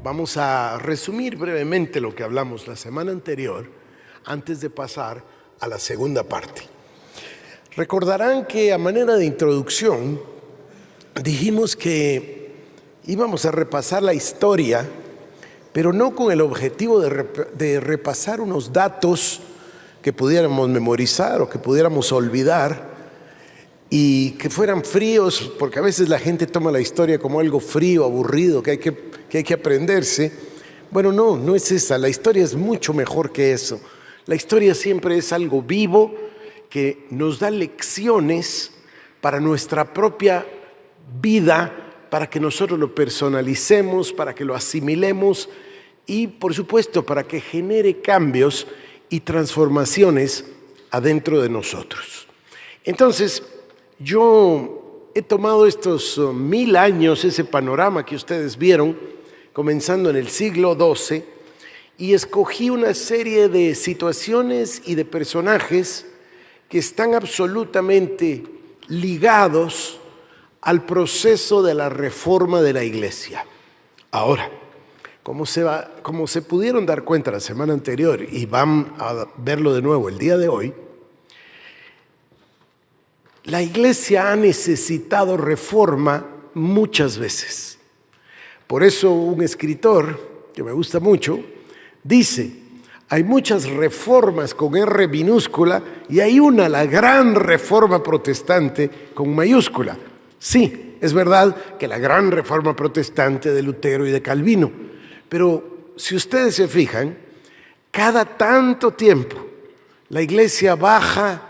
Vamos a resumir brevemente lo que hablamos la semana anterior antes de pasar a la segunda parte. Recordarán que a manera de introducción dijimos que íbamos a repasar la historia, pero no con el objetivo de repasar unos datos que pudiéramos memorizar o que pudiéramos olvidar y que fueran fríos, porque a veces la gente toma la historia como algo frío, aburrido, que hay que aprenderse. Bueno, no es esa. La historia es mucho mejor que eso. La historia siempre es algo vivo que nos da lecciones para nuestra propia vida, para que nosotros lo personalicemos, para que lo asimilemos y, por supuesto, para que genere cambios y transformaciones adentro de nosotros. Entonces, yo he tomado estos 1000 años, ese panorama que ustedes vieron, comenzando en el siglo XII, y escogí una serie de situaciones y de personajes que están absolutamente ligados al proceso de la reforma de la iglesia. Ahora, como se pudieron dar cuenta la semana anterior y van a verlo de nuevo el día de hoy, la iglesia ha necesitado reforma muchas veces. Por eso un escritor que me gusta mucho dice: hay muchas reformas con R minúscula y hay una, la gran reforma protestante, con mayúscula. Sí, es verdad que la gran reforma protestante de Lutero y de Calvino, pero si ustedes se fijan, cada tanto tiempo la iglesia baja,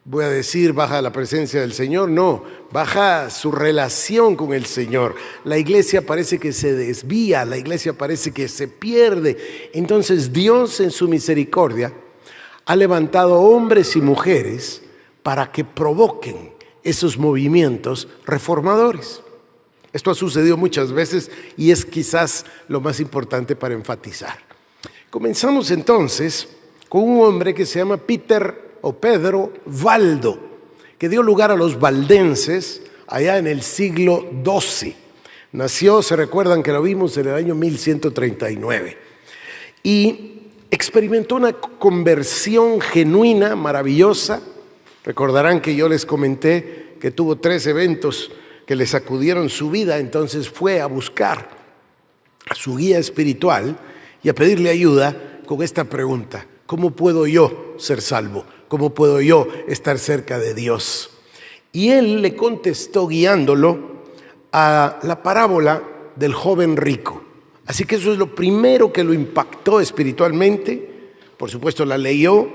voy a decir baja la presencia del Señor, no, baja su relación con el Señor. La iglesia parece que se desvía, la iglesia parece que se pierde. Entonces Dios en su misericordia ha levantado hombres y mujeres para que provoquen esos movimientos reformadores. Esto ha sucedido muchas veces y es quizás lo más importante para enfatizar. Comenzamos entonces con un hombre que se llama Pedro Valdo, que dio lugar a los valdenses allá en el siglo XII. Nació, se recuerdan que lo vimos, en el año 1139. Y experimentó una conversión genuina, maravillosa. Recordarán que yo les comenté que tuvo 3 eventos que le sacudieron su vida. Entonces fue a buscar a su guía espiritual y a pedirle ayuda con esta pregunta: ¿cómo puedo yo ser salvo? ¿Cómo puedo yo estar cerca de Dios? Y él le contestó guiándolo a la parábola del joven rico. Así que eso es lo primero que lo impactó espiritualmente. Por supuesto la leyó.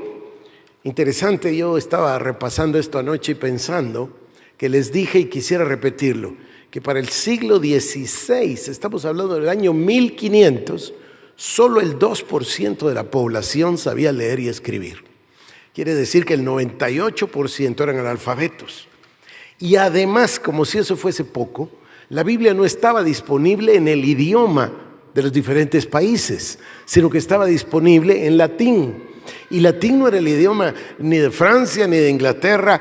Interesante, yo estaba repasando esto anoche y pensando que les dije, y quisiera repetirlo, que para el siglo XVI, estamos hablando del año 1500, solo el 2% de la población sabía leer y escribir. Quiere decir que el 98% eran analfabetos. Y además, como si eso fuese poco, la Biblia no estaba disponible en el idioma de los diferentes países, sino que estaba disponible en latín. Y latín no era el idioma ni de Francia, ni de Inglaterra,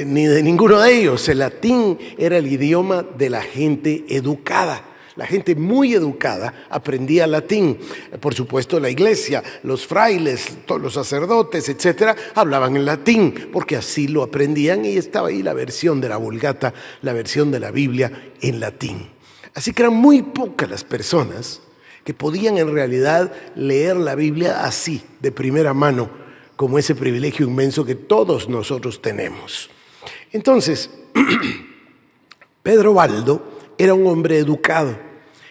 ni de ninguno de ellos. El latín era el idioma de la gente educada. La gente muy educada aprendía latín. Por supuesto, la iglesia, los frailes, todos los sacerdotes, etcétera, hablaban en latín, porque así lo aprendían y estaba ahí la versión de la Vulgata, la versión de la Biblia en latín. Así que eran muy pocas las personas que podían en realidad leer la Biblia así, de primera mano, como ese privilegio inmenso que todos nosotros tenemos. Entonces, Pedro Valdo era un hombre educado,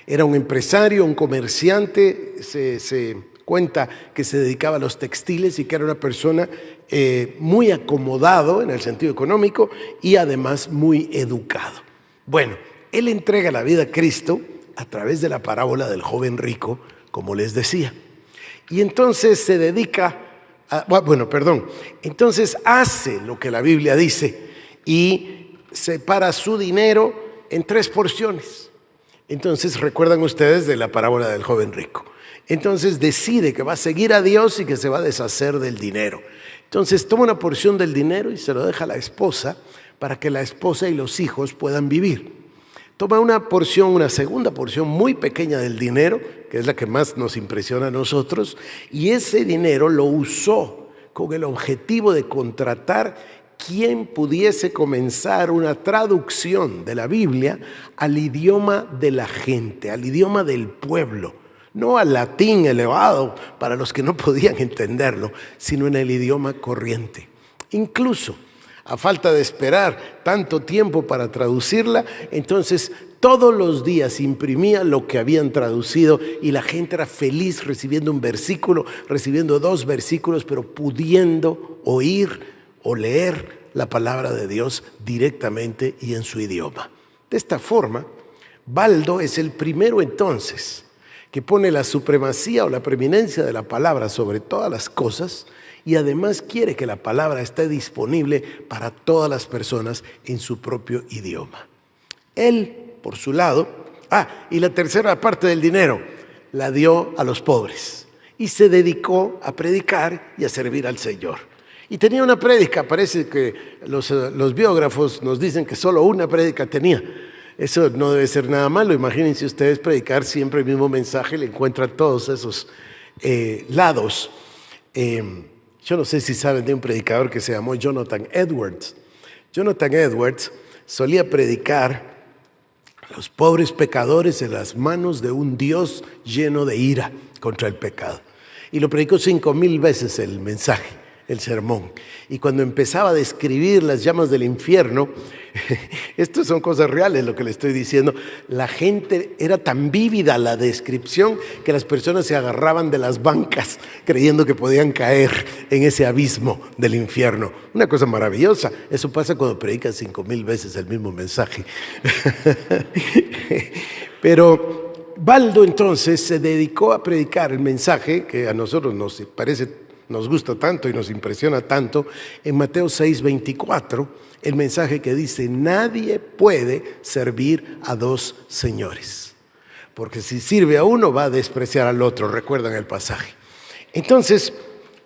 era un empresario, un comerciante, se cuenta que se dedicaba a los textiles y que era una persona muy acomodado en el sentido económico y además muy educado. Bueno, él entrega la vida a Cristo a través de la parábola del joven rico, como les decía. Y entonces se dedica entonces hace lo que la Biblia dice y separa su dinero en 3 porciones. Entonces recuerdan ustedes de la parábola del joven rico. Entonces decide que va a seguir a Dios y que se va a deshacer del dinero. Entonces toma una porción del dinero y se lo deja a la esposa para que la esposa y los hijos puedan vivir. Toma una porción, una segunda porción muy pequeña del dinero, que es la que más nos impresiona a nosotros, y ese dinero lo usó con el objetivo de contratar quien pudiese comenzar una traducción de la Biblia al idioma de la gente, al idioma del pueblo, no al latín elevado para los que no podían entenderlo, sino en el idioma corriente. Incluso, a falta de esperar tanto tiempo para traducirla, entonces todos los días imprimía lo que habían traducido y la gente era feliz recibiendo un versículo, recibiendo 2 versículos, pero pudiendo oír o leer la palabra de Dios directamente y en su idioma. De esta forma, Baldo es el primero entonces que pone la supremacía o la preeminencia de la palabra sobre todas las cosas y además quiere que la palabra esté disponible para todas las personas en su propio idioma. Él, por su lado, y la tercera parte del dinero la dio a los pobres y se dedicó a predicar y a servir al Señor. Y tenía una prédica, parece que los biógrafos nos dicen que solo una prédica tenía. Eso no debe ser nada malo. Imagínense ustedes predicar siempre el mismo mensaje, le encuentran todos esos lados. Yo no sé si saben de un predicador que se llamó Jonathan Edwards. Jonathan Edwards solía predicar a los pobres pecadores en las manos de un Dios lleno de ira contra el pecado. Y lo predicó 5,000 veces el mensaje, el sermón. Y cuando empezaba a describir las llamas del infierno, esto son cosas reales lo que le estoy diciendo, la gente era tan vívida la descripción que las personas se agarraban de las bancas creyendo que podían caer en ese abismo del infierno. Una cosa maravillosa. Eso pasa cuando predicas 5,000 veces el mismo mensaje. Pero Baldo entonces se dedicó a predicar el mensaje que a nosotros nos gusta tanto y nos impresiona tanto en Mateo 6:24, el mensaje que dice: nadie puede servir a 2 señores, porque si sirve a uno va a despreciar al otro. ¿Recuerdan el pasaje? Entonces,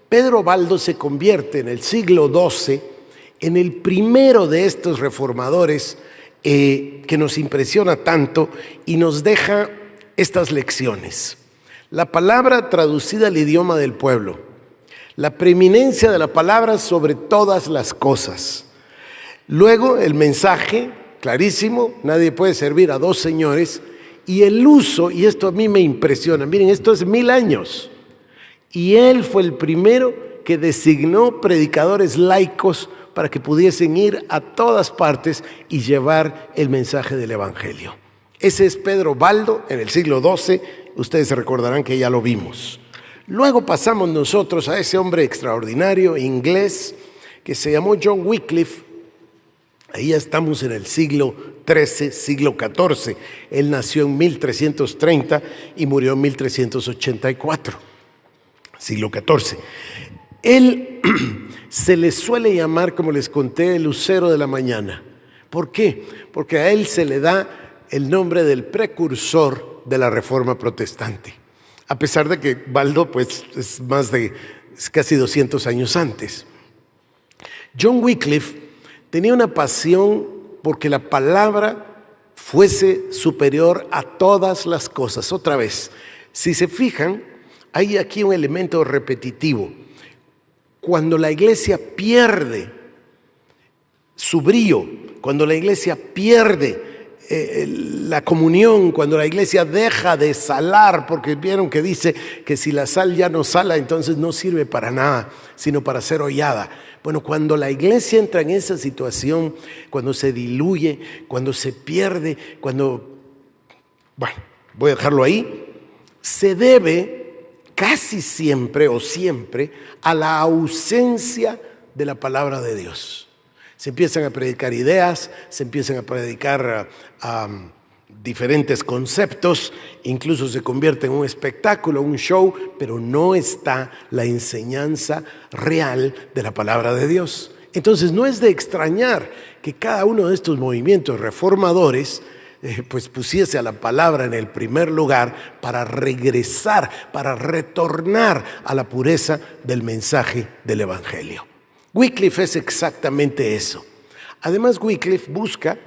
Pedro Baldo se convierte en el siglo XII en el primero de estos reformadores que nos impresiona tanto y nos deja estas lecciones. La palabra traducida al idioma del pueblo, la preeminencia de la palabra sobre todas las cosas. Luego el mensaje, clarísimo, nadie puede servir a 2 señores. Y el uso, y esto a mí me impresiona, miren, esto es 1000 años. Y él fue el primero que designó predicadores laicos para que pudiesen ir a todas partes y llevar el mensaje del Evangelio. Ese es Pedro Baldo en el siglo XII, ustedes se recordarán que ya lo vimos. Luego pasamos nosotros a ese hombre extraordinario inglés que se llamó John Wycliffe. Ahí ya estamos en el siglo XIII, siglo XIV. Él nació en 1330 y murió en 1384, siglo XIV. Él se le suele llamar, como les conté, el lucero de la mañana. ¿Por qué? Porque a él se le da el nombre del precursor de la Reforma Protestante. A pesar de que Baldo pues, es casi 200 años antes. John Wycliffe tenía una pasión porque la palabra fuese superior a todas las cosas. Otra vez, si se fijan, hay aquí un elemento repetitivo. Cuando la iglesia pierde su brío, cuando la iglesia pierde la comunión, cuando la iglesia deja de salar, porque vieron que dice que si la sal ya no sala, entonces no sirve para nada, sino para ser hollada. Bueno, cuando la iglesia entra en esa situación, cuando se diluye, cuando se pierde, voy a dejarlo ahí, se debe casi siempre o siempre a la ausencia de la palabra de Dios. Se empiezan a predicar ideas, se empiezan a predicar diferentes conceptos, incluso se convierte en un espectáculo, un show, pero no está la enseñanza real de la palabra de Dios. Entonces no es de extrañar que cada uno de estos movimientos reformadores pues pusiese a la palabra en el primer lugar para regresar, para retornar a la pureza del mensaje del Evangelio. Wycliffe es exactamente eso. Además, Wycliffe busca,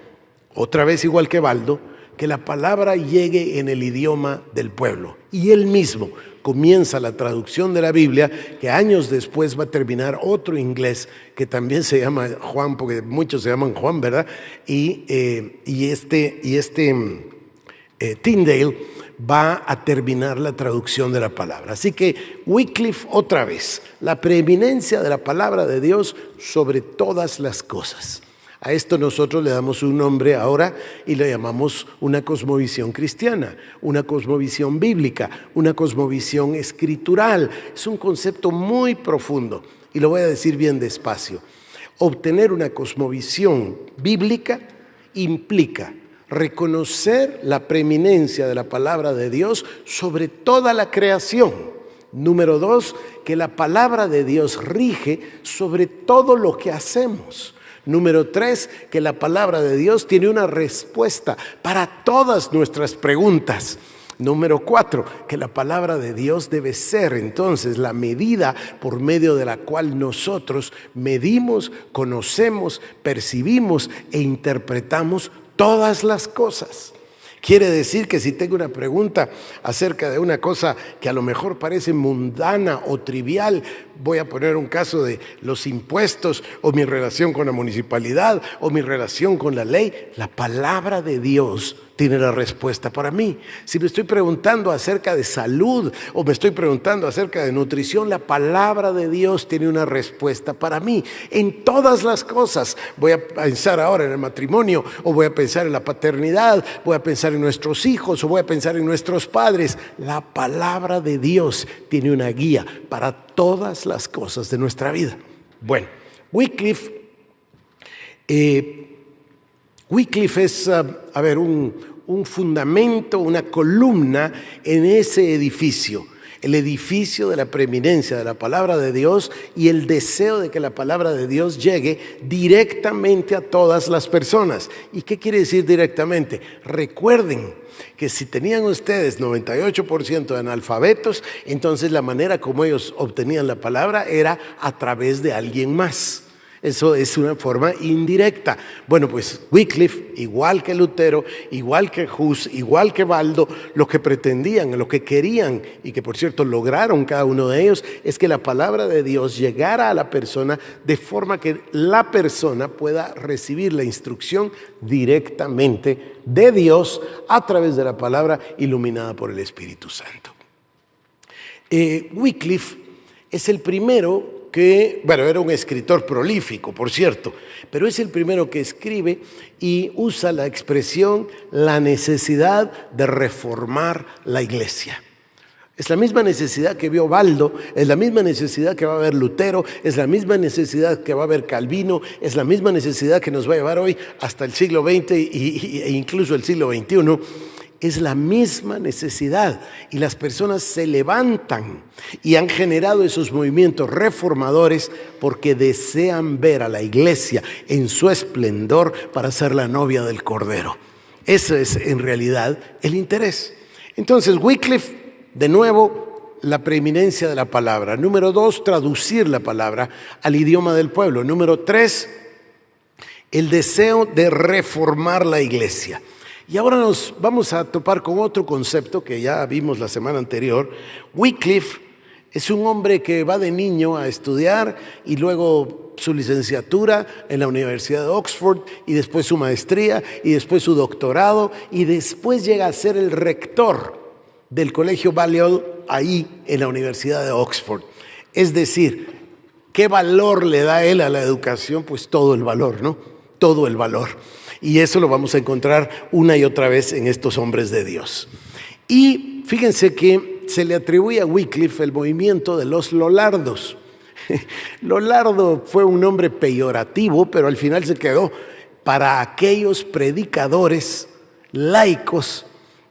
otra vez igual que Baldo, que la palabra llegue en el idioma del pueblo. Y él mismo comienza la traducción de la Biblia, que años después va a terminar otro inglés que también se llama Juan, porque muchos se llaman Juan, ¿verdad? Y Tyndale va a terminar la traducción de la palabra. Así que Wycliffe, otra vez, la preeminencia de la palabra de Dios sobre todas las cosas. A esto nosotros le damos un nombre ahora y le llamamos una cosmovisión cristiana, una cosmovisión bíblica, una cosmovisión escritural. Es un concepto muy profundo y lo voy a decir bien despacio. Obtener una cosmovisión bíblica implica reconocer la preeminencia de la palabra de Dios sobre toda la creación. Número 2, que la palabra de Dios rige sobre todo lo que hacemos. Número 3, que la palabra de Dios tiene una respuesta para todas nuestras preguntas. Número 4, que la palabra de Dios debe ser entonces la medida por medio de la cual nosotros medimos, conocemos, percibimos e interpretamos todas las cosas. Quiere decir que si tengo una pregunta acerca de una cosa que a lo mejor parece mundana o trivial, voy a poner un caso de los impuestos o mi relación con la municipalidad o mi relación con la ley, la palabra de Dios tiene la respuesta para mí. Si me estoy preguntando acerca de salud o me estoy preguntando acerca de nutrición, la palabra de Dios tiene una respuesta para mí. En todas las cosas, voy a pensar ahora en el matrimonio, o voy a pensar en la paternidad, voy a pensar en nuestros hijos, o voy a pensar en nuestros padres. La palabra de Dios tiene una guía para todas las cosas de nuestra vida. Bueno, Wycliffe es, un fundamento, una columna en ese edificio, el edificio de la preeminencia de la palabra de Dios y el deseo de que la palabra de Dios llegue directamente a todas las personas. ¿Y qué quiere decir directamente? Recuerden que si tenían ustedes 98% de analfabetos, entonces la manera como ellos obtenían la palabra era a través de alguien más. Eso es una forma indirecta. Bueno, pues Wycliffe, igual que Lutero, igual que Hus, igual que Baldo, lo que pretendían, lo que querían, y que por cierto lograron cada uno de ellos, es que la palabra de Dios llegara a la persona de forma que la persona pueda recibir la instrucción directamente de Dios a través de la palabra iluminada por el Espíritu Santo. Wycliffe es el primero que, era un escritor prolífico, por cierto, pero es el primero que escribe y usa la expresión la necesidad de reformar la iglesia. Es la misma necesidad que vio Baldo, es la misma necesidad que va a haber Lutero, es la misma necesidad que va a haber Calvino, es la misma necesidad que nos va a llevar hoy hasta el siglo XX e incluso el siglo XXI. Es la misma necesidad y las personas se levantan y han generado esos movimientos reformadores porque desean ver a la iglesia en su esplendor para ser la novia del Cordero. Ese es en realidad el interés. Entonces Wycliffe, de nuevo, la preeminencia de la palabra. Número 2, traducir la palabra al idioma del pueblo. Número 3, el deseo de reformar la iglesia. Y ahora nos vamos a topar con otro concepto que ya vimos la semana anterior. Wycliffe es un hombre que va de niño a estudiar y luego su licenciatura en la Universidad de Oxford y después su maestría y después su doctorado y después llega a ser el rector del Colegio Balliol ahí en la Universidad de Oxford. Es decir, ¿qué valor le da él a la educación? Pues todo el valor, ¿no? Todo el valor. Y eso lo vamos a encontrar una y otra vez en estos hombres de Dios. Y fíjense que se le atribuye a Wycliffe el movimiento de los Lollardos. Lollardo fue un nombre peyorativo, pero al final se quedó para aquellos predicadores laicos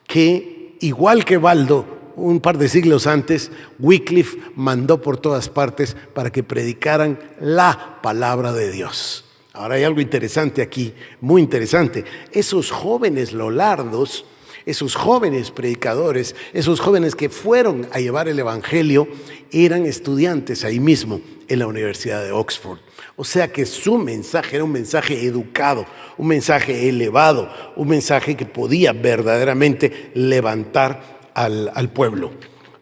que, igual que Baldo, un par de siglos antes, Wycliffe mandó por todas partes para que predicaran la palabra de Dios. Ahora hay algo interesante aquí, muy interesante. Esos jóvenes Lollardos Esos jóvenes predicadores, esos jóvenes que fueron a llevar el evangelio, eran estudiantes ahí mismo en la Universidad de Oxford. O sea que su mensaje era un mensaje educado, un mensaje elevado, un mensaje que podía verdaderamente levantar al pueblo.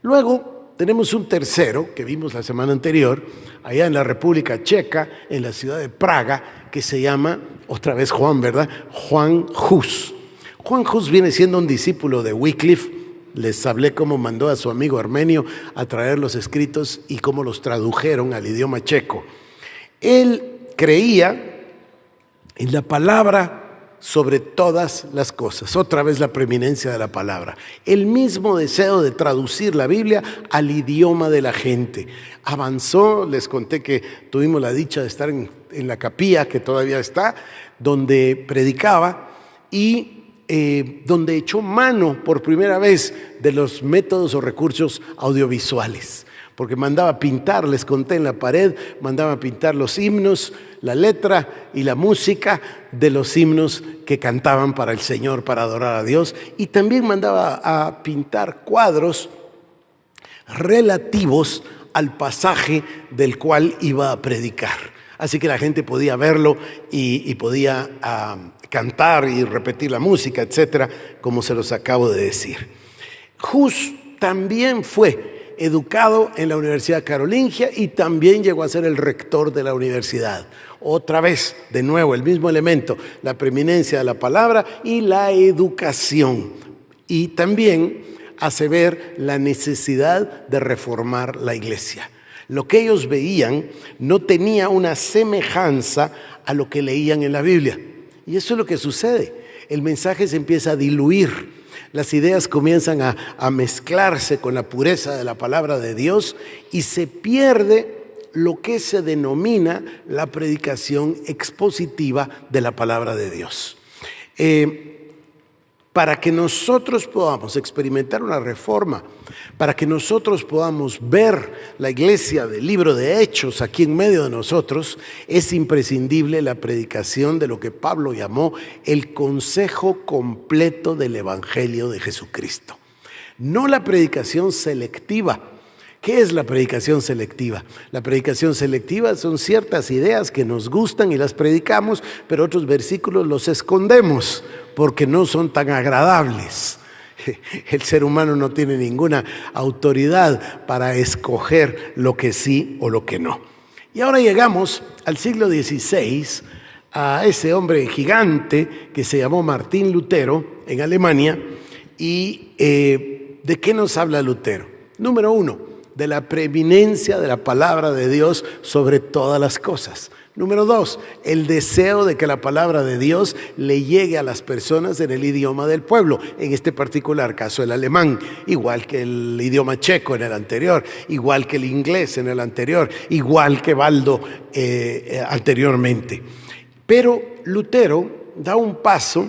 Luego tenemos un tercero que vimos la semana anterior, allá en la República Checa, en la ciudad de Praga, que se llama, otra vez Juan, ¿verdad? Juan Hus. Juan Hus viene siendo un discípulo de Wycliffe. Les hablé cómo mandó a su amigo armenio a traer los escritos y cómo los tradujeron al idioma checo. Él creía en la palabra sobre todas las cosas. Otra vez la preeminencia de la palabra. El mismo deseo de traducir la Biblia al idioma de la gente. Avanzó, les conté que tuvimos la dicha de estar en la capilla, que todavía está, donde predicaba y donde echó mano por primera vez de los métodos o recursos audiovisuales. Porque mandaba pintar, les conté en la pared, mandaba pintar los himnos, la letra y la música de los himnos que cantaban para el Señor, para adorar a Dios. Y también mandaba a pintar cuadros relativos al pasaje del cual iba a predicar. Así que la gente podía verlo y podía cantar y repetir la música, etcétera, como se los acabo de decir. Hus también fue educado en la Universidad Carolingia y también llegó a ser el rector de la universidad. Otra vez, de nuevo, el mismo elemento, la preeminencia de la palabra y la educación. Y también hace ver la necesidad de reformar la iglesia. Lo que ellos veían no tenía una semejanza a lo que leían en la Biblia. Y eso es lo que sucede. El mensaje se empieza a diluir. Las ideas comienzan a mezclarse con la pureza de la palabra de Dios y se pierde lo que se denomina la predicación expositiva de la palabra de Dios. Para que nosotros podamos experimentar una reforma, para que nosotros podamos ver la iglesia del libro de Hechos aquí en medio de nosotros, es imprescindible la predicación de lo que Pablo llamó el consejo completo del Evangelio de Jesucristo. No la predicación selectiva. ¿Qué es la predicación selectiva? La predicación selectiva son ciertas ideas que nos gustan y las predicamos, pero otros versículos los escondemos porque no son tan agradables. El ser humano no tiene ninguna autoridad para escoger lo que sí o lo que no. Y ahora llegamos al siglo XVI, a ese hombre gigante que se llamó Martín Lutero en Alemania. ¿Y de qué nos habla Lutero? Número uno, de la preeminencia de la palabra de Dios sobre todas las cosas. Número dos, el deseo de que la palabra de Dios le llegue a las personas en el idioma del pueblo, en este particular caso el alemán, igual que el idioma checo en el anterior, igual que el inglés en el anterior, igual que Baldo anteriormente. Pero Lutero da un paso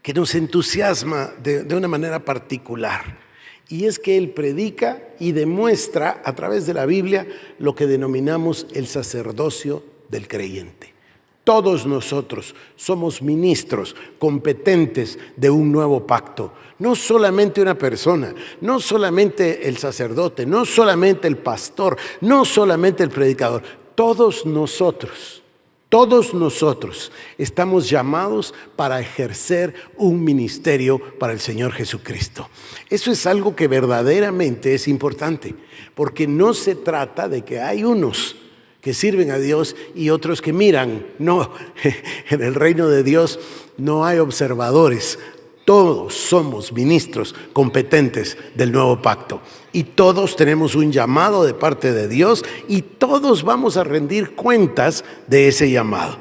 que nos entusiasma de una manera particular. Y es que él predica y demuestra a través de la Biblia lo que denominamos el sacerdocio del creyente. Todos nosotros somos ministros competentes de un nuevo pacto. No solamente una persona, no solamente el sacerdote, no solamente el pastor, no solamente el predicador. Todos nosotros estamos llamados para ejercer un ministerio para el Señor Jesucristo. Eso es algo que verdaderamente es importante, porque no se trata de que hay unos que sirven a Dios y otros que miran. No, en el reino de Dios no hay observadores. Todos somos ministros competentes del nuevo pacto y todos tenemos un llamado de parte de Dios y todos vamos a rendir cuentas de ese llamado.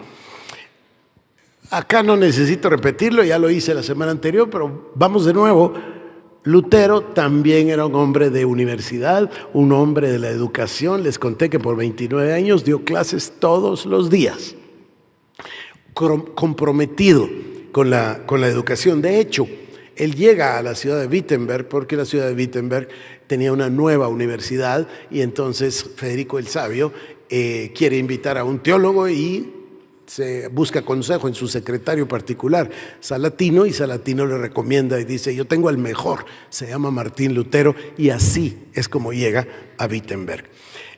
Acá no necesito repetirlo, ya lo hice la semana anterior, pero vamos de nuevo. Lutero también era un hombre de universidad, un hombre de la educación. Les conté que por 29 años dio clases todos los días, comprometido con la educación. De hecho, él llega a la ciudad de Wittenberg porque la ciudad de Wittenberg tenía una nueva universidad y entonces Federico el Sabio quiere invitar a un teólogo y se busca consejo en su secretario particular, Salatino, y Salatino le recomienda y dice: yo tengo al mejor, se llama Martín Lutero, y así es como llega a Wittenberg.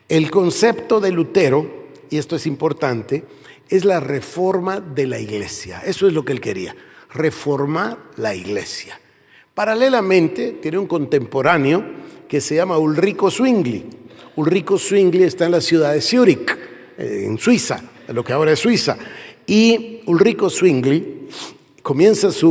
El concepto de Lutero, y esto es importante, es la reforma de la iglesia. Eso es lo que él quería, reformar la iglesia. Paralelamente, tiene un contemporáneo que se llama Ulrico Zwingli. Ulrico Zwingli está en la ciudad de Zúrich, en Suiza, lo que ahora es Suiza. Y Ulrico Zwingli comienza es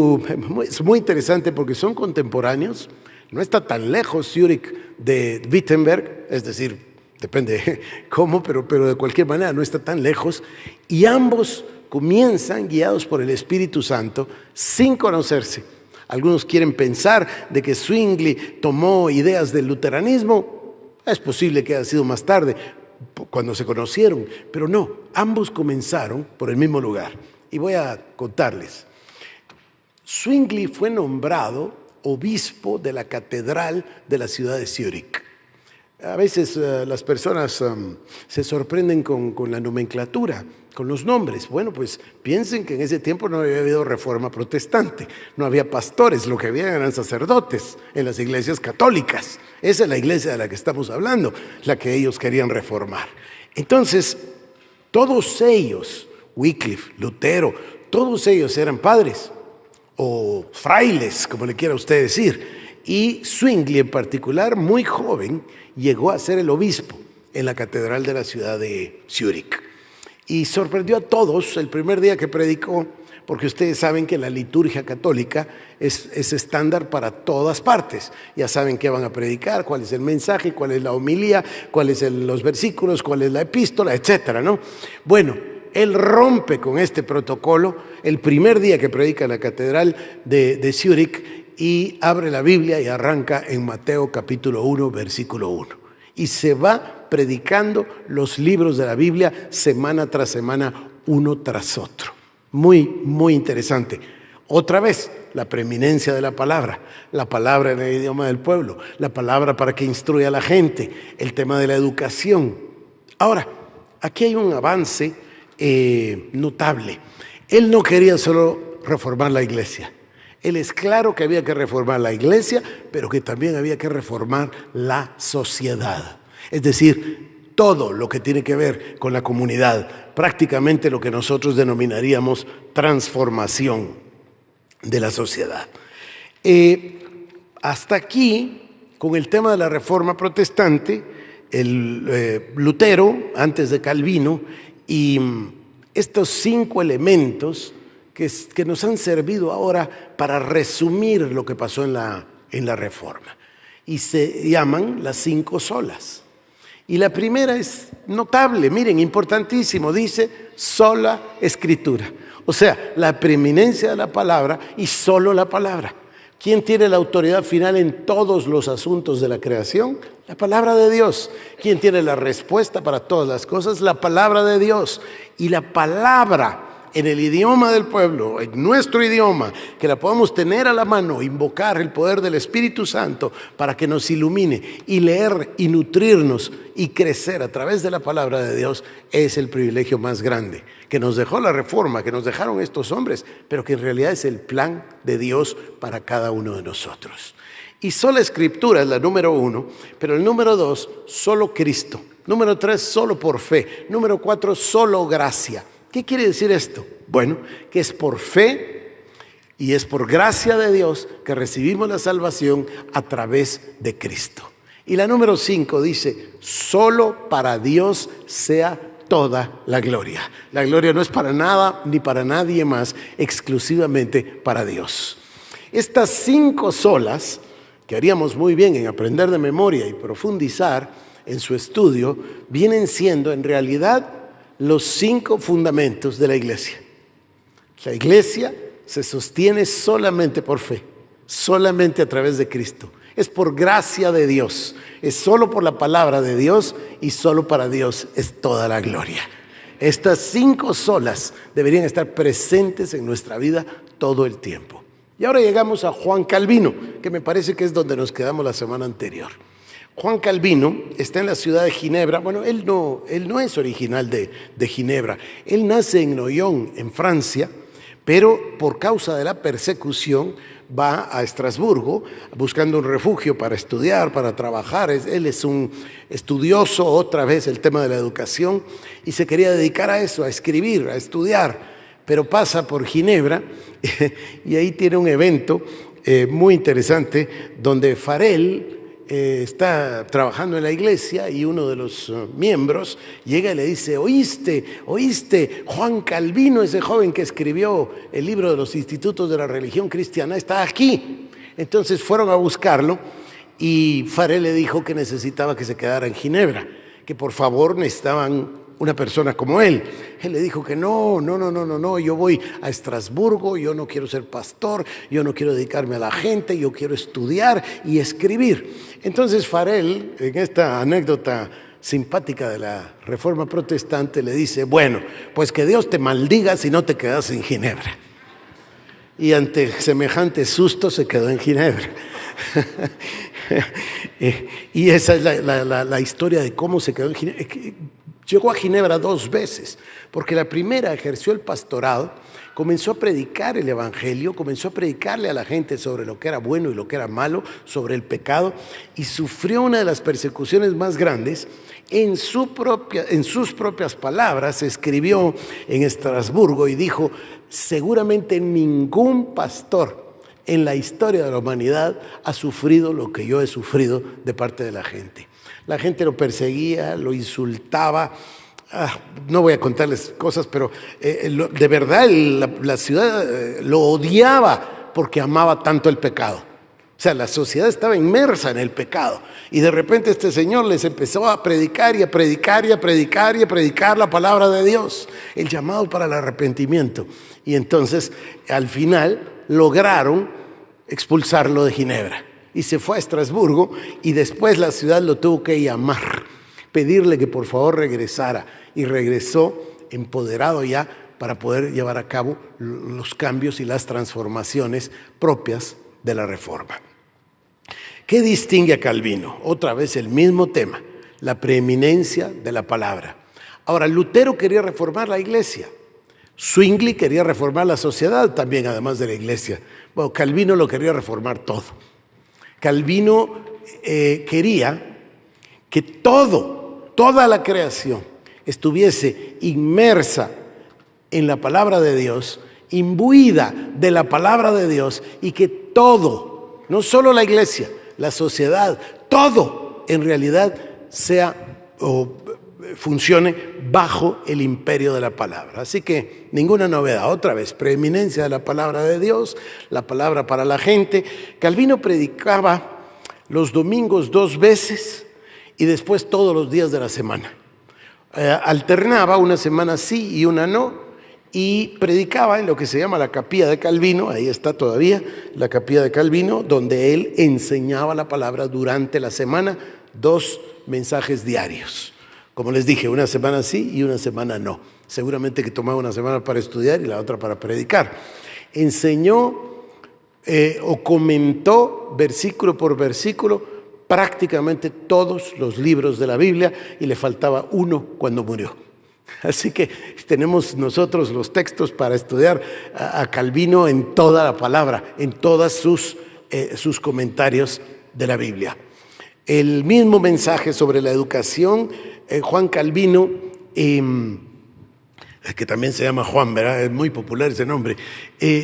muy interesante porque son contemporáneos, no está tan lejos Zúrich de Wittenberg, es decir, depende cómo, pero de cualquier manera no está tan lejos, y ambos comienzan guiados por el Espíritu Santo sin conocerse. Algunos quieren pensar de que Zwingli tomó ideas del luteranismo, es posible que haya sido más tarde, cuando se conocieron, pero no, ambos comenzaron por el mismo lugar. Y voy a contarles. Zwingli fue nombrado obispo de la catedral de la ciudad de Zúrich. A veces las personas se sorprenden con la nomenclatura, con los nombres. Bueno, pues piensen que en ese tiempo no había habido reforma protestante, no había pastores, lo que había eran sacerdotes en las iglesias católicas. Esa es la iglesia de la que estamos hablando, la que ellos querían reformar. Entonces, todos ellos, Wycliffe, Lutero, todos ellos eran padres o frailes, como le quiera usted decir. Y Zwingli en particular, muy joven, llegó a ser el obispo en la catedral de la ciudad de Zúrich. Y sorprendió a todos el primer día que predicó, porque ustedes saben que la liturgia católica es estándar para todas partes. Ya saben qué van a predicar, cuál es el mensaje, cuál es la homilía, cuáles son los versículos, cuál es la epístola, etcétera, ¿no? Bueno, él rompe con este protocolo el primer día que predica en la catedral de Zúrich, y abre la Biblia y arranca en Mateo capítulo 1, versículo 1. Y se va predicando los libros de la Biblia semana tras semana, uno tras otro. Muy, muy interesante. Otra vez, la preeminencia de la palabra en el idioma del pueblo, la palabra para que instruya a la gente, el tema de la educación. Ahora, aquí hay un avance notable. Él no quería solo reformar la iglesia. Él es claro que había que reformar la iglesia, pero que también había que reformar la sociedad. Es decir, todo lo que tiene que ver con la comunidad, prácticamente lo que nosotros denominaríamos transformación de la sociedad. Hasta aquí, con el tema de la reforma protestante, Lutero, antes de Calvino, y estos 5 elementos que nos han servido ahora para resumir lo que pasó en la Reforma. Y se llaman las 5 solas. Y la primera es notable, miren, importantísimo, dice sola escritura. O sea, la preeminencia de la palabra y solo la palabra. ¿Quién tiene la autoridad final en todos los asuntos de la creación? La palabra de Dios. ¿Quién tiene la respuesta para todas las cosas? La palabra de Dios. Y la palabra en el idioma del pueblo, en nuestro idioma, que la podamos tener a la mano, invocar el poder del Espíritu Santo para que nos ilumine y leer y nutrirnos y crecer a través de la palabra de Dios, es el privilegio más grande que nos dejó la Reforma, que nos dejaron estos hombres, pero que en realidad es el plan de Dios para cada uno de nosotros. Y sola escritura es la número 1, pero el número 2, solo Cristo. Número 3, solo por fe. Número 4, solo gracia. ¿Qué quiere decir esto? Bueno, que es por fe y es por gracia de Dios que recibimos la salvación a través de Cristo. Y la número 5 dice, solo para Dios sea toda la gloria. La gloria no es para nada ni para nadie más, exclusivamente para Dios. Estas 5 solas, que haríamos muy bien en aprender de memoria y profundizar en su estudio, vienen siendo en realidad los 5 fundamentos de la iglesia. La iglesia se sostiene solamente por fe, solamente a través de Cristo. Es por gracia de Dios, es solo por la palabra de Dios y solo para Dios es toda la gloria. Estas 5 solas deberían estar presentes en nuestra vida todo el tiempo. Y ahora llegamos a Juan Calvino, que me parece que es donde nos quedamos la semana anterior. Juan Calvino está en la ciudad de Ginebra. Bueno, él no es original de Ginebra. Él nace en Noyon, en Francia, pero por causa de la persecución va a Estrasburgo buscando un refugio para estudiar, para trabajar. Él es un estudioso, otra vez el tema de la educación, y se quería dedicar a eso, a escribir, a estudiar, pero pasa por Ginebra y ahí tiene un evento muy interesante donde Farel está trabajando en la iglesia y uno de los miembros llega y le dice: ¿Oíste, Juan Calvino, ese joven que escribió el libro de los institutos de la religión cristiana, está aquí? Entonces fueron a buscarlo y Farel le dijo que necesitaba que se quedara en Ginebra, que por favor necesitaban una persona como él. Él le dijo que no, yo voy a Estrasburgo, yo no quiero ser pastor, yo no quiero dedicarme a la gente, yo quiero estudiar y escribir. Entonces Farel, en esta anécdota simpática de la Reforma Protestante, le dice: bueno, pues que Dios te maldiga si no te quedas en Ginebra. Y ante semejante susto se quedó en Ginebra. Y esa es la historia de cómo se quedó en Ginebra. Llegó a Ginebra 2 veces, porque la primera ejerció el pastorado, comenzó a predicar el evangelio, comenzó a predicarle a la gente sobre lo que era bueno y lo que era malo, sobre el pecado, y sufrió una de las persecuciones más grandes. En sus propias palabras escribió en Estrasburgo y dijo: seguramente ningún pastor en la historia de la humanidad ha sufrido lo que yo he sufrido de parte de la gente. La gente lo perseguía, lo insultaba. No voy a contarles cosas, pero de verdad la ciudad lo odiaba porque amaba tanto el pecado. O sea, la sociedad estaba inmersa en el pecado. Y de repente este señor les empezó a predicar y a predicar y a predicar y a predicar la palabra de Dios, el llamado para el arrepentimiento. Y entonces, al final, lograron expulsarlo de Ginebra. Y se fue a Estrasburgo y después la ciudad lo tuvo que llamar, pedirle que por favor regresara. Y regresó empoderado ya para poder llevar a cabo los cambios y las transformaciones propias de la Reforma. ¿Qué distingue a Calvino? Otra vez el mismo tema, la preeminencia de la palabra. Ahora, Lutero quería reformar la iglesia. Zwingli quería reformar la sociedad también, además de la iglesia. Bueno, Calvino lo quería reformar todo. Calvino quería que toda la creación estuviese inmersa en la palabra de Dios, imbuida de la palabra de Dios, y que todo, no solo la iglesia, la sociedad, todo en realidad sea o funcione bajo el imperio de la palabra. Así que ninguna novedad, otra vez, preeminencia de la palabra de Dios, la palabra para la gente. Calvino predicaba los domingos 2 veces y después todos los días de la semana. Alternaba una semana sí y una no, y predicaba en lo que se llama la capilla de Calvino. Ahí está todavía la capilla de Calvino, donde él enseñaba la palabra durante la semana, 2 mensajes diarios. Como les dije, una semana sí y una semana no. Seguramente que tomaba una semana para estudiar y la otra para predicar. Enseñó o comentó versículo por versículo prácticamente todos los libros de la Biblia, y le faltaba uno cuando murió. Así que tenemos nosotros los textos para estudiar a Calvino en toda la palabra, en todos sus comentarios de la Biblia. El mismo mensaje sobre la educación, Juan Calvino, que también se llama Juan, ¿verdad? Es muy popular ese nombre.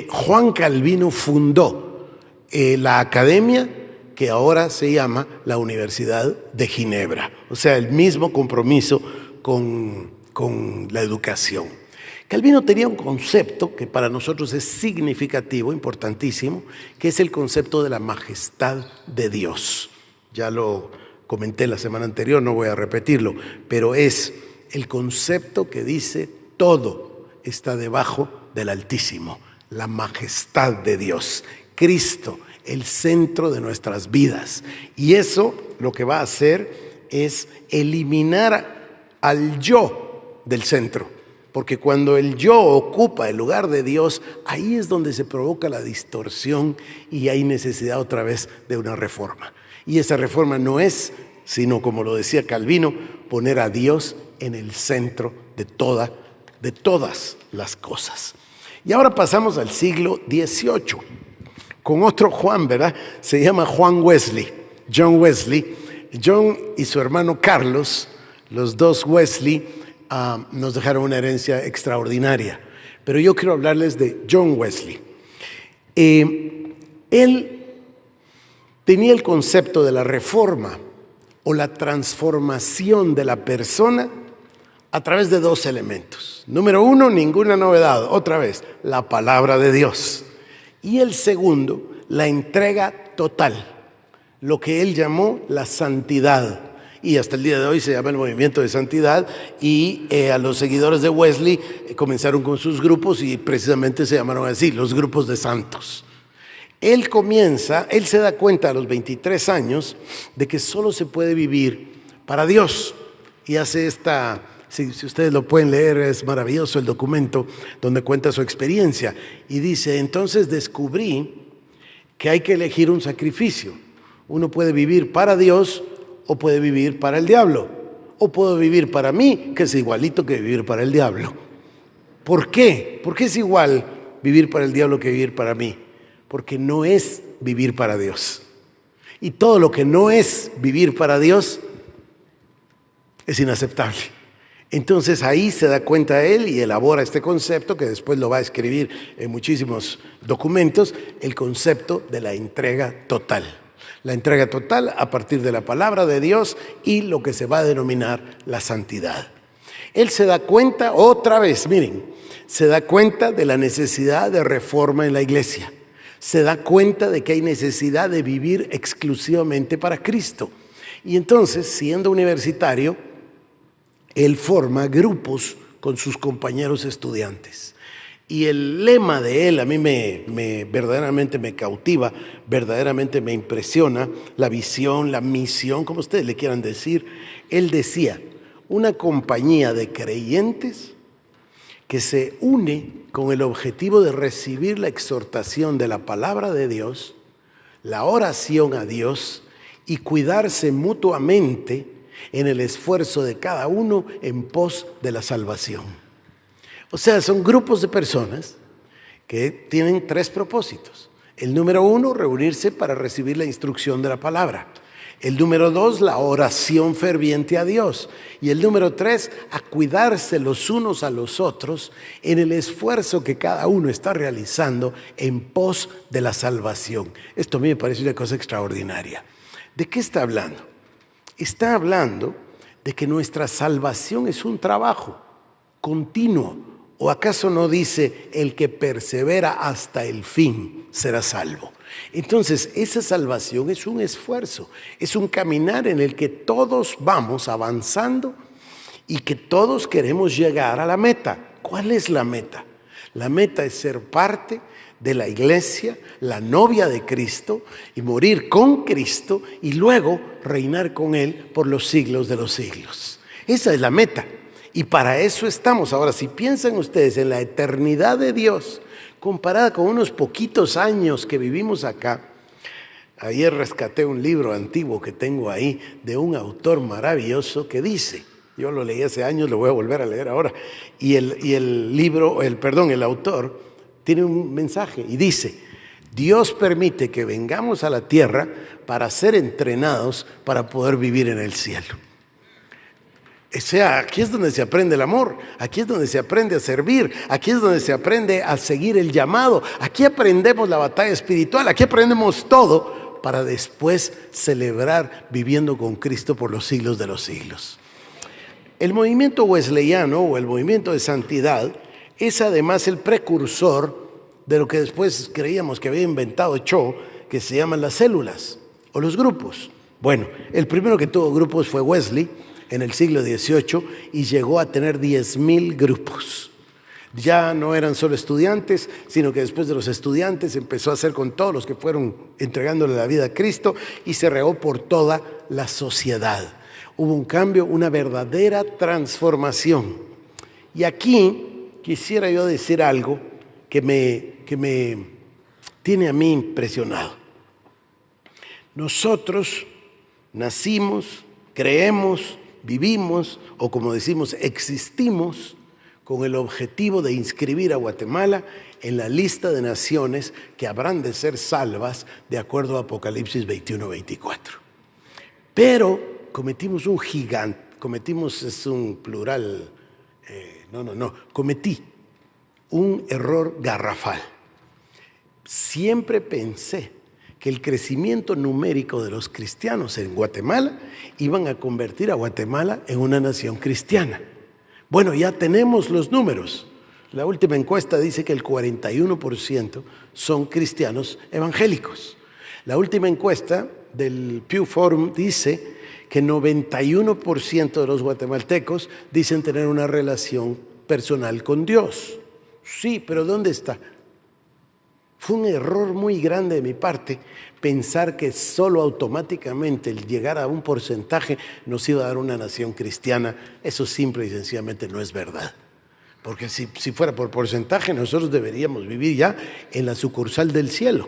Juan Calvino fundó la academia que ahora se llama la Universidad de Ginebra. O sea, el mismo compromiso con la educación. Calvino tenía un concepto que para nosotros es significativo, importantísimo, que es el concepto de la majestad de Dios. Ya lo comenté la semana anterior, no voy a repetirlo, pero es el concepto que dice: todo está debajo del Altísimo, la majestad de Dios, Cristo, el centro de nuestras vidas. Y eso lo que va a hacer es eliminar al yo del centro, porque cuando el yo ocupa el lugar de Dios, ahí es donde se provoca la distorsión y hay necesidad otra vez de una reforma. Y esa reforma no es sino, como lo decía Calvino, poner a Dios en el centro de todas las cosas. Y ahora pasamos al siglo XVIII, con otro Juan, ¿verdad? Se llama Juan Wesley, John Wesley. John y su hermano Carlos, los dos Wesley, nos dejaron una herencia extraordinaria. Pero yo quiero hablarles de John Wesley. Él tenía el concepto de la reforma o la transformación de la persona a través de dos elementos. Número uno, ninguna novedad, otra vez, la palabra de Dios. Y el segundo, la entrega total, lo que él llamó la santidad. Y hasta el día de hoy se llama el movimiento de santidad, y a los seguidores de Wesley comenzaron con sus grupos y precisamente se llamaron así, los grupos de santos. Él se da cuenta a los 23 años de que solo se puede vivir para Dios. Y hace si ustedes lo pueden leer, es maravilloso el documento donde cuenta su experiencia. Y dice, entonces descubrí que hay que elegir un sacrificio. Uno puede vivir para Dios o puede vivir para el diablo. O puedo vivir para mí, que es igualito que vivir para el diablo. ¿Por qué? ¿Por qué es igual vivir para el diablo que vivir para mí? Porque no es vivir para Dios. Y todo lo que no es vivir para Dios es inaceptable. Entonces ahí se da cuenta él y elabora este concepto que después lo va a escribir en muchísimos documentos, el concepto de la entrega total. La entrega total a partir de la palabra de Dios y lo que se va a denominar la santidad. Él se da cuenta otra vez, se da cuenta de la necesidad de reforma en la iglesia. Se da cuenta de que hay necesidad de vivir exclusivamente para Cristo. Y entonces, siendo universitario, él forma grupos con sus compañeros estudiantes. Y el lema de él a mí verdaderamente me cautiva, verdaderamente me impresiona, la visión, la misión, como ustedes le quieran decir. Él decía, una compañía de creyentes que se une con el objetivo de recibir la exhortación de la palabra de Dios, la oración a Dios y cuidarse mutuamente en el esfuerzo de cada uno en pos de la salvación. O sea, son grupos de personas que tienen tres propósitos. El número uno, reunirse para recibir la instrucción de la palabra. El número dos, la oración ferviente a Dios. Y el número tres, a cuidarse los unos a los otros en el esfuerzo que cada uno está realizando en pos de la salvación. Esto a mí me parece una cosa extraordinaria. ¿De qué está hablando? Está hablando de que nuestra salvación es un trabajo continuo. ¿O acaso no dice, el que persevera hasta el fin será salvo? Entonces, esa salvación es un esfuerzo, es un caminar en el que todos vamos avanzando y que todos queremos llegar a la meta. ¿Cuál es la meta? La meta es ser parte de la iglesia, la novia de Cristo, y morir con Cristo y luego reinar con Él por los siglos de los siglos. Esa es la meta. Y para eso estamos. Ahora, si piensan ustedes en la eternidad de Dios, comparada con unos poquitos años que vivimos acá. Ayer rescaté un libro antiguo que tengo ahí de un autor maravilloso que dice, yo lo leí hace años, lo voy a volver a leer ahora, y el autor tiene un mensaje y dice, Dios permite que vengamos a la tierra para ser entrenados para poder vivir en el cielo. O sea, aquí es donde se aprende el amor, aquí es donde se aprende a servir, aquí es donde se aprende a seguir el llamado, aquí aprendemos la batalla espiritual, aquí aprendemos todo para después celebrar viviendo con Cristo por los siglos de los siglos. El movimiento wesleyano o el movimiento de santidad es además el precursor de lo que después creíamos que había inventado Cho, que se llaman las células o los grupos. Bueno, el primero que tuvo grupos fue Wesley en el siglo XVIII y llegó a tener 10,000 grupos. Ya no eran solo estudiantes, sino que después de los estudiantes empezó a hacer con todos los que fueron entregándole la vida a Cristo y se regó por toda la sociedad. Hubo un cambio, una verdadera transformación. Y aquí quisiera yo decir algo que me tiene a mí impresionado. Nosotros nacimos, Creemos, vivimos o como decimos, existimos con el objetivo de inscribir a Guatemala en la lista de naciones que habrán de ser salvas de acuerdo a Apocalipsis 21-24. Pero cometimos un gigante, cometimos es un plural, cometí un error garrafal. Siempre pensé que el crecimiento numérico de los cristianos en Guatemala iban a convertir a Guatemala en una nación cristiana. Bueno, ya tenemos los números. La última encuesta dice que el 41% son cristianos evangélicos. La última encuesta del Pew Forum dice que 91% de los guatemaltecos dicen tener una relación personal con Dios. Sí, pero ¿dónde está? Fue un error muy grande de mi parte pensar que solo automáticamente el llegar a un porcentaje nos iba a dar una nación cristiana. Eso simple y sencillamente no es verdad. Porque si fuera por porcentaje, nosotros deberíamos vivir ya en la sucursal del cielo.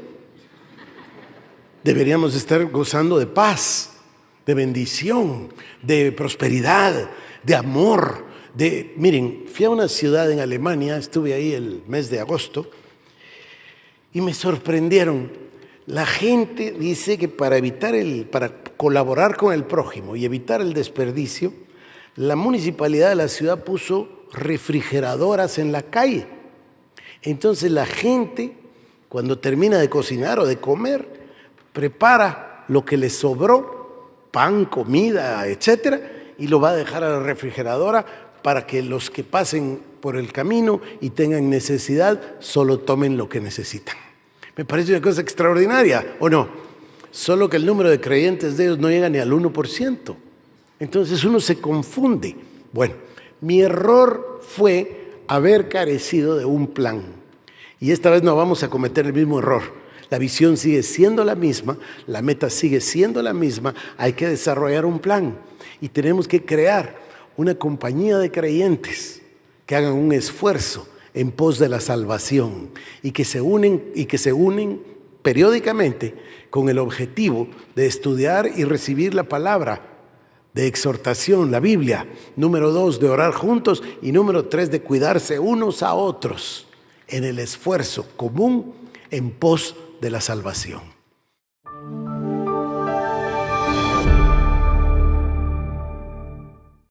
Deberíamos estar gozando de paz, de bendición, de prosperidad, de amor. Miren, fui a una ciudad en Alemania, estuve ahí el mes de agosto, y me sorprendieron. La gente dice que para colaborar con el prójimo y evitar el desperdicio, la municipalidad de la ciudad puso refrigeradoras en la calle. Entonces la gente, cuando termina de cocinar o de comer, prepara lo que le sobró, pan, comida, etcétera, y lo va a dejar a la refrigeradora para que los que pasen por el camino y tengan necesidad solo tomen lo que necesitan. Me parece una cosa extraordinaria, ¿o no? Solo que el número de creyentes de ellos no llega ni al 1%. Entonces uno se confunde. Bueno, mi error fue haber carecido de un plan. Y esta vez no vamos a cometer el mismo error. La visión sigue siendo la misma, la meta sigue siendo la misma, hay que desarrollar un plan. Y tenemos que crear una compañía de creyentes que hagan un esfuerzo en pos de la salvación y que se unen periódicamente con el objetivo de estudiar y recibir la palabra de exhortación, la Biblia. Número 2, de orar juntos. Y número 3, de cuidarse unos a otros en el esfuerzo común en pos de la salvación.